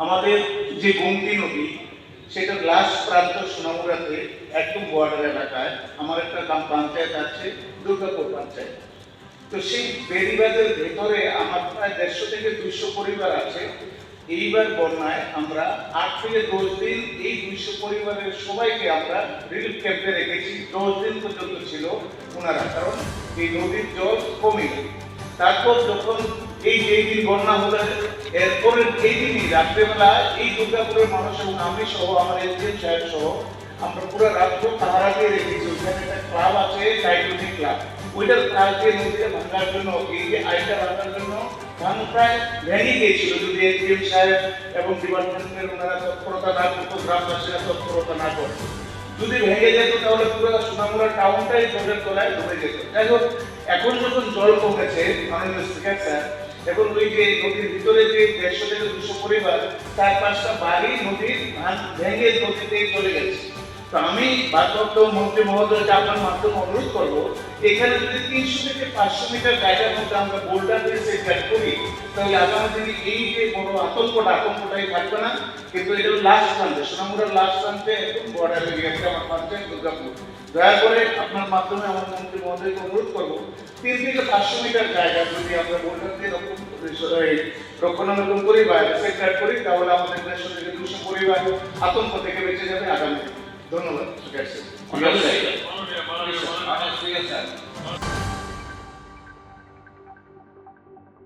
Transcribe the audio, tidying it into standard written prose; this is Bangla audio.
আমাদের যে গোমতী নদী সেটা লাস্ট প্রান্ত সোনামুড়াতে একদম বর্ডার এলাকায় আমার একটা গ্রাম পঞ্চায়েত আছে, দুর্গাপুর পঞ্চায়েত। তো সেই বেড়িবাঁধের ভেতরে আমার প্রায় 150 থেকে 200 পরিবার আছে। এইবার বন্যায় আমরা 8 থেকে 10 দিন এই 200 পরিবারের সবাইকে আমরা রিলিফ ক্যাম্পে রেখেছি। 10 দিন পর্যন্ত ছিল ওনারা, কারণ এই নদীর জল কমে গেল। তারপর যখন এই যেই দিন বন্যা হলো, এরপরের এই দিনই রাত্রেবেলা এই দুর্গাপুরের মানুষ এবং আমি সহ আমার এসডিএম সাহেব সহ আমরা পুরো রাত্র পাহারা দিয়ে রেখেছি। ওইখানে একটা ক্লাব আছে, সাইক্লোনিক ক্লাব। ওইটার কাজ দিয়ে নদীটা ভাঙার জন্য, এই যে আইটা ভাঙার জন্য প্রায় ভেঙে গিয়েছিল। যদি এসডিএম সাহেব এবং ডিপার্টমেন্টের ওনারা তৎপরতা না করতো, গ্রামবাসীরা তৎপরতা না করতো, যদি ভেঙে যেত তাহলে পুরো সোনামুড়া টাউনটাই জলের তলায় ডুবে যেত। যাই হোক, এখন যখন জল কমেছে মাননীয় স্পিকার স্যার, এখন ওই যে নদীর ভিতরে যে 150 থেকে 200 পরিবার, 4-5টা বাড়ি নদীর ভেঙে নদীতে চলে গেছে। তো আমি ভারপ্রাপ্ত মন্ত্রী মহোদয়কে আপনার মাধ্যমে অনুরোধ করবো, এখানে যদি 300 থেকে 500 মিটার জায়গার মধ্যে আমরা বোল্ডার দিয়ে সেট করি, তাহলে আগামী দিনে এই যে বড় আতঙ্কটাই থাকবে না। কিন্তু এটা লাস্ট প্রান্তে, সোনামুড়ার লাস্ট প্রান্তে একদম বর্ডার এরিয়াতে আমার পঞ্চায়েত দুর্গাপুর। দয়া করে আপনার মাধ্যমে আমার মন্ত্রী মহোদয়কে অনুরোধ করবো, 3 থেকে 500 মিটার জায়গা যদি আমরা বোল্ডার দিয়ে রক্ষণাবেক্ষণ করি বা সেট করি, তাহলে আমাদের 150 থেকে 200 পরিবার আতঙ্ক থেকে বেঁচে যাবে আগামী। ধন্যবাদ। ঠিক আছে।